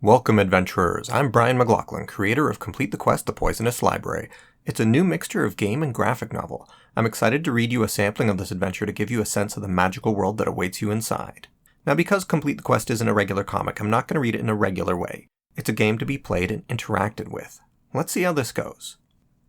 Welcome, adventurers. I'm Brian McLachlan, creator of Complete the Quest: The Poisonous Library. It's a new mixture of game and graphic novel. I'm excited to read you a sampling of this adventure to give you a sense of the magical world that awaits you inside. Now, because Complete the Quest isn't a regular comic, I'm not going to read it in a regular way. It's a game to be played and interacted with. Let's see how this goes.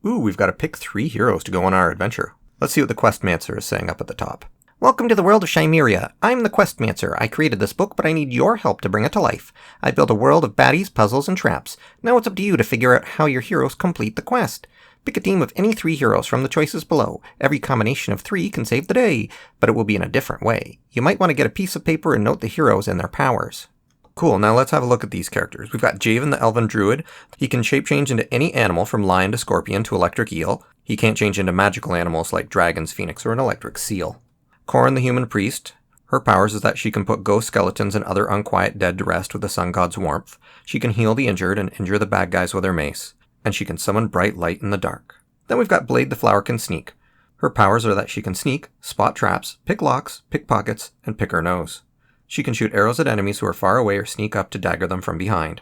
Ooh, we've got to pick 3 heroes to go on our adventure. Let's see what the Questmancer is saying up at the top. Welcome to the world of Chimeria. I'm the Questmancer. I created this book, but I need your help to bring it to life. I built a world of baddies, puzzles, and traps. Now it's up to you to figure out how your heroes complete the quest. Pick a team of any 3 heroes from the choices below. Every combination of 3 can save the day, but it will be in a different way. You might want to get a piece of paper and note the heroes and their powers. Cool, now let's have a look at these characters. We've got Javen the Elven Druid. He can shape change into any animal from lion to scorpion to electric eel. He can't change into magical animals like dragons, phoenix, or an electric seal. Corin the Human Priest. Her powers is that she can put ghost skeletons and other unquiet dead to rest with the sun god's warmth. She can heal the injured and injure the bad guys with her mace. And she can summon bright light in the dark. Then we've got Blade the Flowerkin Sneak. Her powers are that she can sneak, spot traps, pick locks, pick pockets, and pick her nose. She can shoot arrows at enemies who are far away or sneak up to dagger them from behind.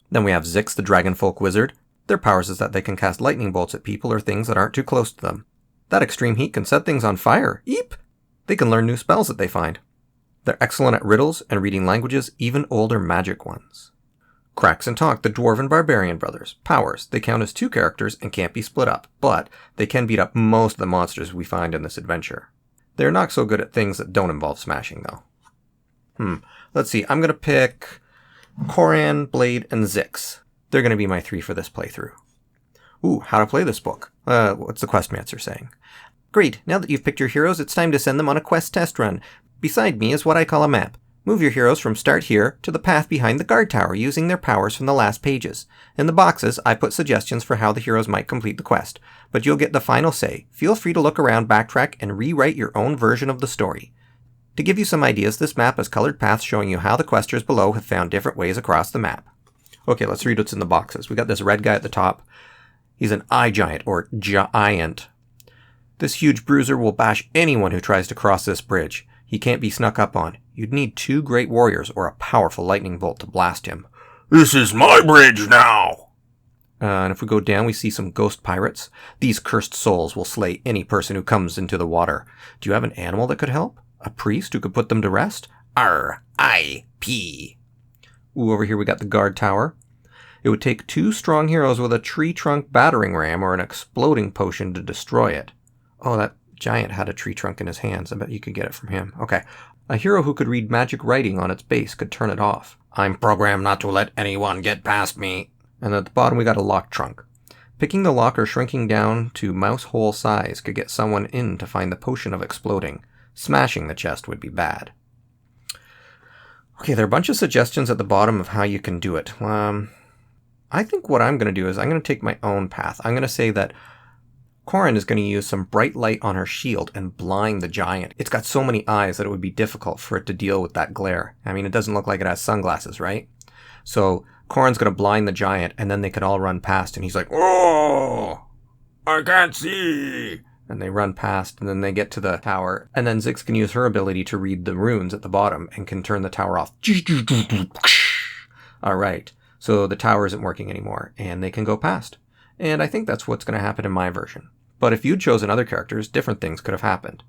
Then we have Zix the Dragonfolk Wizard. Their powers is that they can cast lightning bolts at people or things that aren't too close to them. That extreme heat can set things on fire. Eep! They can learn new spells that they find. They're excellent at riddles and reading languages, even older magic ones. Cracks and Talk, the Dwarven Barbarian Brothers. Powers. They count as 2 characters and can't be split up, but they can beat up most of the monsters we find in this adventure. They're not so good at things that don't involve smashing, though. Let's see. I'm going to pick Corin, Blade, and Zix. They're going to be my 3 for this playthrough. Ooh, how to play this book. What's the Questmancer saying? Great, now that you've picked your heroes, it's time to send them on a quest test run. Beside me is what I call a map. Move your heroes from start here to the path behind the guard tower using their powers from the last pages. In the boxes, I put suggestions for how the heroes might complete the quest, but you'll get the final say. Feel free to look around, backtrack, and rewrite your own version of the story. To give you some ideas, this map has colored paths showing you how the questers below have found different ways across the map. Okay, let's read what's in the boxes. We got this red guy at the top. He's an eye giant, or giant. This huge bruiser will bash anyone who tries to cross this bridge. He can't be snuck up on. You'd need 2 great warriors or a powerful lightning bolt to blast him. This is my bridge now! And if we go down, we see some ghost pirates. These cursed souls will slay any person who comes into the water. Do you have an animal that could help? A priest who could put them to rest? R.I.P. Ooh, over here we got the guard tower. It would take 2 strong heroes with a tree trunk battering ram or an exploding potion to destroy it. Oh, that giant had a tree trunk in his hands. I bet you could get it from him. Okay. A hero who could read magic writing on its base could turn it off. I'm programmed not to let anyone get past me. And at the bottom we got a lock trunk. Picking the lock or shrinking down to mouse hole size could get someone in to find the potion of exploding. Smashing the chest would be bad. Okay, there are a bunch of suggestions at the bottom of how you can do it. I think what I'm going to do is I'm going to take my own path. I'm going to say that Corin is going to use some bright light on her shield and blind the giant. It's got so many eyes that it would be difficult for it to deal with that glare. I mean, it doesn't look like it has sunglasses, right? So Corin's going to blind the giant, and then they could all run past, and he's like, "Oh, I can't see!" And they run past, and then they get to the tower, and then Zix can use her ability to read the runes at the bottom and can turn the tower off. Alright, so the tower isn't working anymore, and they can go past. And I think that's what's going to happen in my version. But if you'd chosen other characters, different things could have happened.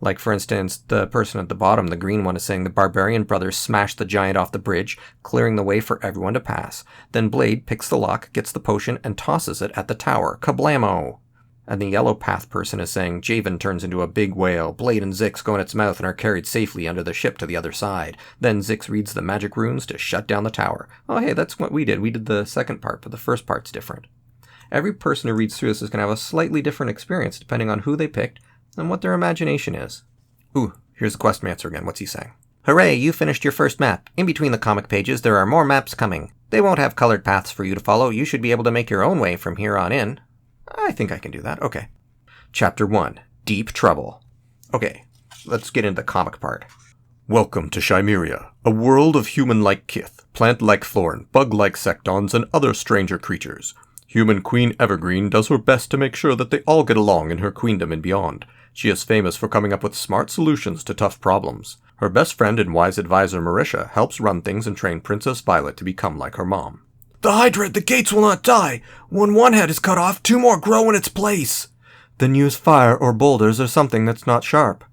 Like, for instance, the person at the bottom, the green one, is saying the Barbarian Brothers smashed the giant off the bridge, clearing the way for everyone to pass. Then Blade picks the lock, gets the potion, and tosses it at the tower. Kablamo! And the yellow path person is saying Javen turns into a big whale. Blade and Zix go in its mouth and are carried safely under the ship to the other side. Then Zix reads the magic runes to shut down the tower. Oh, hey, that's what we did. We did the second part, but the first part's different. Every person who reads through this is going to have a slightly different experience depending on who they picked and what their imagination is. Ooh, here's the Questmancer again. What's he saying? Hooray, you finished your first map. In between the comic pages, there are more maps coming. They won't have colored paths for you to follow. You should be able to make your own way from here on in. I think I can do that. Okay. Chapter 1. Deep Trouble. Okay, let's get into the comic part. Welcome to Chimeria, a world of human-like kith, plant-like flora, bug-like sectons, and other stranger creatures. Human Queen Evergreen does her best to make sure that they all get along in her queendom and beyond. She is famous for coming up with smart solutions to tough problems. Her best friend and wise advisor Marisha helps run things and train Princess Violet to become like her mom. The Hydra at the gates will not die. When one head is cut off, two more grow in its place. Then use fire or boulders or something that's not sharp.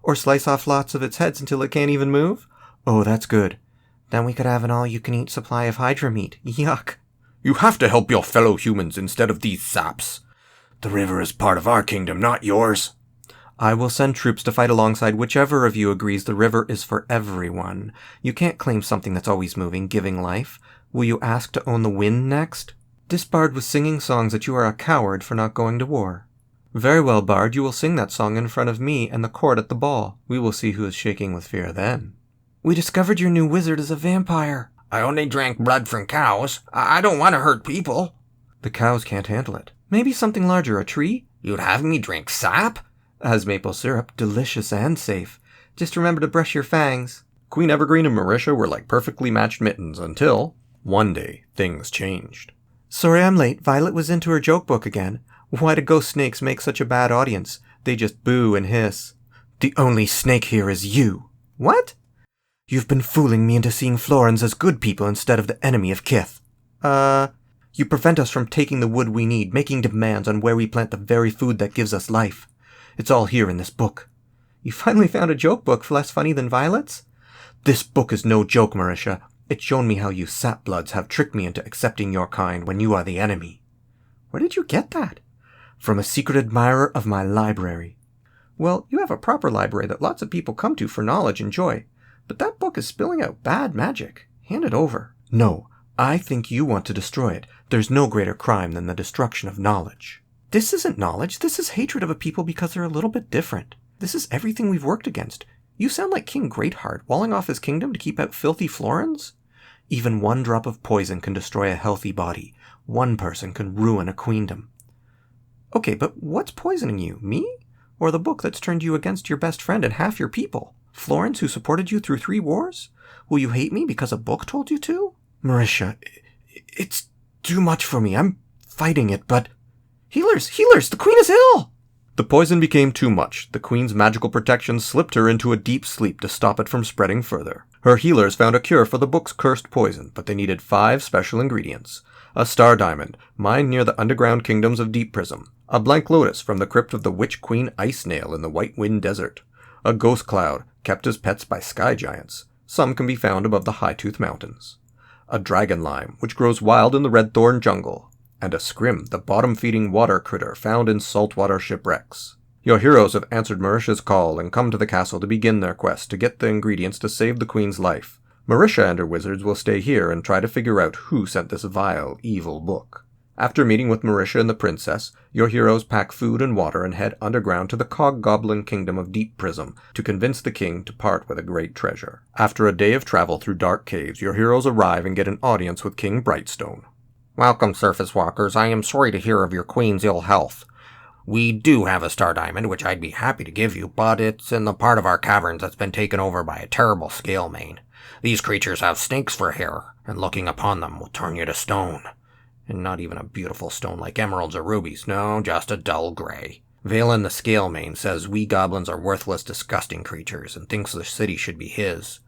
Or slice off lots of its heads until it can't even move? Oh, that's good. Then we could have an all-you-can-eat supply of Hydra meat. Yuck. You have to help your fellow humans instead of these saps. The river is part of our kingdom, not yours. I will send troops to fight alongside whichever of you agrees the river is for everyone. You can't claim something that's always moving, giving life. Will you ask to own the wind next? This bard was singing songs that you are a coward for not going to war. Very well, bard, you will sing that song in front of me and the court at the ball. We will see who is shaking with fear then. We discovered your new wizard is a vampire. I only drank blood from cows. I don't want to hurt people. The cows can't handle it. Maybe something larger, a tree? You'd have me drink sap? Has maple syrup, delicious and safe. Just remember to brush your fangs. Queen Evergreen and Marisha were like perfectly matched mittens until, one day, things changed. Sorry I'm late. Violet was into her joke book again. Why do ghost snakes make such a bad audience? They just boo and hiss. The only snake here is you. What? You've been fooling me into seeing Florins as good people instead of the enemy of Kith. You prevent us from taking the wood we need, making demands on where we plant the very food that gives us life. It's all here in this book. You finally found a joke book less funny than Violet's? This book is no joke, Marisha. It's shown me how you sap-bloods have tricked me into accepting your kind when you are the enemy. Where did you get that? From a secret admirer of my library. Well, you have a proper library that lots of people come to for knowledge and joy. But that book is spilling out bad magic. Hand it over. No, I think you want to destroy it. There's no greater crime than the destruction of knowledge. This isn't knowledge. This is hatred of a people because they're a little bit different. This is everything we've worked against. You sound like King Greatheart, walling off his kingdom to keep out filthy Florins? Even one drop of poison can destroy a healthy body. One person can ruin a queendom. Okay, but what's poisoning you? Me? Or the book that's turned you against your best friend and half your people? Florins, who supported you through 3 wars? Will you hate me because a book told you to? Marisha, it's too much for me. I'm fighting it, but... Healers! The queen is ill! The poison became too much. The queen's magical protection slipped her into a deep sleep to stop it from spreading further. Her healers found a cure for the book's cursed poison, but they needed 5 special ingredients. A star diamond, mined near the underground kingdoms of Deep Prism. A blank lotus from the crypt of the witch queen Ice Snail in the White Wind Desert. A ghost cloud, kept as pets by sky giants. Some can be found above the High-Tooth Mountains. A dragon lime, which grows wild in the Red Thorn Jungle. And a scrim, the bottom-feeding water critter found in saltwater shipwrecks. Your heroes have answered Marisha's call and come to the castle to begin their quest to get the ingredients to save the queen's life. Marisha and her wizards will stay here and try to figure out who sent this vile, evil book. After meeting with Marisha and the princess, your heroes pack food and water and head underground to the Coggoblin kingdom of Deep Prism to convince the king to part with a great treasure. After a day of travel through dark caves, your heroes arrive and get an audience with King Brightstone. Welcome, surface walkers. I am sorry to hear of your queen's ill health. We do have a star diamond, which I'd be happy to give you, but it's in the part of our caverns that's been taken over by a terrible scale mane. These creatures have snakes for hair, and looking upon them will turn you to stone. And not even a beautiful stone like emeralds or rubies, no, just a dull gray. Valen the scale mane says we goblins are worthless, disgusting creatures, and thinks the city should be his.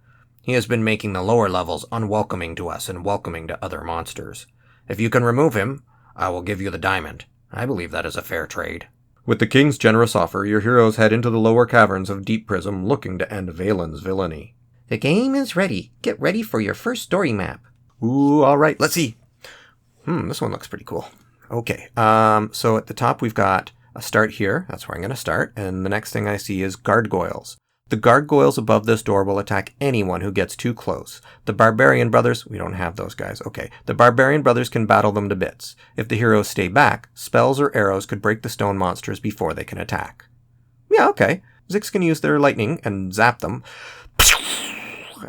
He has been making the lower levels unwelcoming to us and welcoming to other monsters. If you can remove him, I will give you the diamond. I believe that is a fair trade. With the king's generous offer, your heroes head into the lower caverns of Deep Prism looking to end Valen's villainy. The game is ready. Get ready for your first story map. Ooh, alright, let's see. This one looks pretty cool. Okay, so at the top we've got a start here. That's where I'm going to start. And the next thing I see is gargoyles. The gargoyles above this door will attack anyone who gets too close. The barbarian brothers, we don't have those guys. Okay, the barbarian brothers can battle them to bits. If the heroes stay back, spells or arrows could break the stone monsters before they can attack. Yeah, okay. Zix can use their lightning and zap them.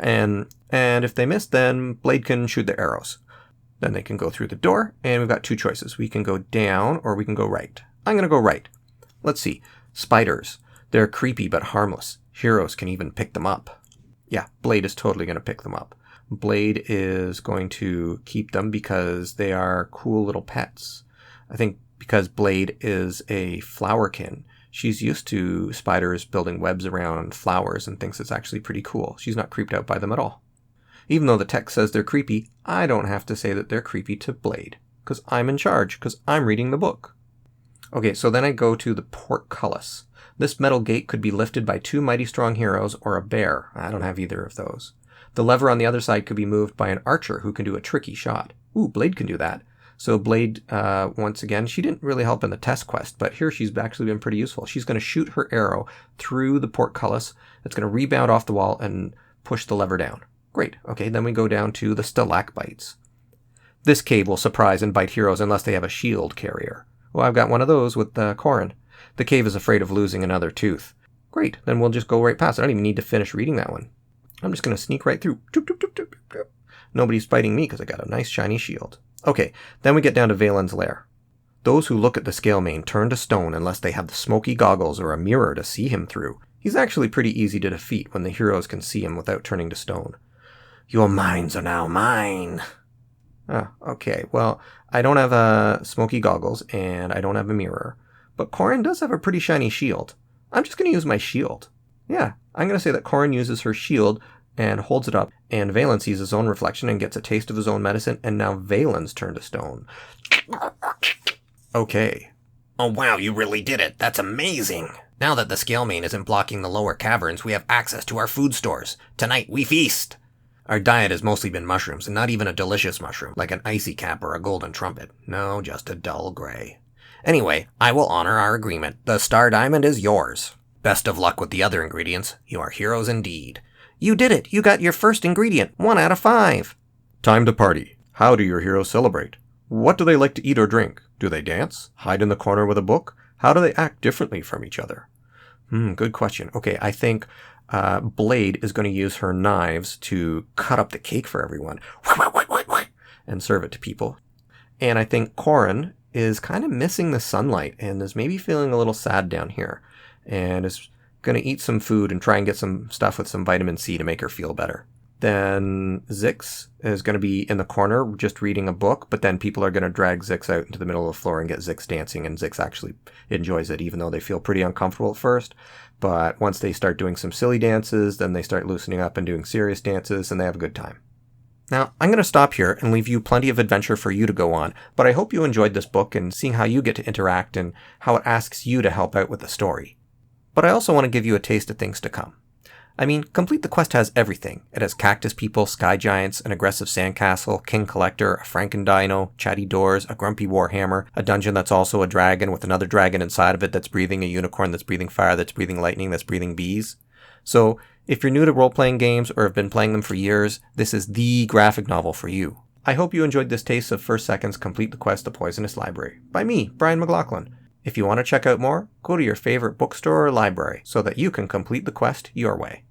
And if they miss, then Blade can shoot the arrows. Then they can go through the door, and we've got 2 choices. We can go down, or we can go right. I'm going to go right. Let's see. Spiders. They're creepy but harmless. Heroes can even pick them up. Yeah, Blade is totally going to pick them up. Blade is going to keep them because they are cool little pets. I think because Blade is a flowerkin, She's used to spiders building webs around flowers and thinks it's actually pretty cool. She's not creeped out by them at all. Even though the text says they're creepy, I don't have to say that they're creepy to Blade, because I'm in charge, because I'm reading the book. Okay, so then I go to the portcullis. This metal gate could be lifted by 2 mighty strong heroes or a bear. I don't have either of those. The lever on the other side could be moved by an archer who can do a tricky shot. Ooh, Blade can do that. So Blade, once again, she didn't really help in the test quest, but here she's actually been pretty useful. She's going to shoot her arrow through the portcullis. It's going to rebound off the wall and push the lever down. Great. Okay, then we go down to the stalactites. This cave will surprise and bite heroes unless they have a shield carrier. Well, I've got one of those with Corin. The cave is afraid of losing another tooth. Great, then we'll just go right past it. I don't even need to finish reading that one. I'm just going to sneak right through. Nobody's fighting me because I got a nice shiny shield. Okay, then we get down to Valen's lair. Those who look at the Scalemain turn to stone unless they have the smoky goggles or a mirror to see him through. He's actually pretty easy to defeat when the heroes can see him without turning to stone. Your minds are now mine. Oh, okay, well, I don't have smoky goggles and I don't have a mirror, but Corin does have a pretty shiny shield. I'm just going to use my shield. Yeah, I'm going to say that Corin uses her shield and holds it up, and Valen sees his own reflection and gets a taste of his own medicine, and now Valen's turned to stone. Okay. Oh wow, you really did it. That's amazing. Now that the Scalemain isn't blocking the lower caverns, we have access to our food stores. Tonight we feast. Our diet has mostly been mushrooms, and not even a delicious mushroom, like an icy cap or a golden trumpet. No, just a dull gray. Anyway, I will honor our agreement. The star diamond is yours. Best of luck with the other ingredients. You are heroes indeed. You did it! You got your first ingredient! 1 out of 5! Time to party. How do your heroes celebrate? What do they like to eat or drink? Do they dance? Hide in the corner with a book? How do they act differently from each other? Good question. Okay, I think Blade is going to use her knives to cut up the cake for everyone and serve it to people. And I think Corin is kind of missing the sunlight and is maybe feeling a little sad down here and is going to eat some food and try and get some stuff with some vitamin C to make her feel better. Then Zix is going to be in the corner just reading a book, but then people are going to drag Zix out into the middle of the floor and get Zix dancing, and Zix actually enjoys it, even though they feel pretty uncomfortable at first. But once they start doing some silly dances, then they start loosening up and doing serious dances, and they have a good time. Now, I'm going to stop here and leave you plenty of adventure for you to go on, but I hope you enjoyed this book and seeing how you get to interact and how it asks you to help out with the story. But I also want to give you a taste of things to come. I mean, Complete the Quest has everything. It has cactus people, sky giants, an aggressive sandcastle, king collector, a frankendino, chatty doors, a grumpy warhammer, a dungeon that's also a dragon with another dragon inside of it that's breathing, a unicorn that's breathing fire, that's breathing lightning, that's breathing bees. So, if you're new to role-playing games or have been playing them for years, this is the graphic novel for you. I hope you enjoyed this taste of First Second's Complete the Quest: The Poisonous Library, by me, Brian McLachlan. If you want to check out more, go to your favorite bookstore or library so that you can complete the quest your way.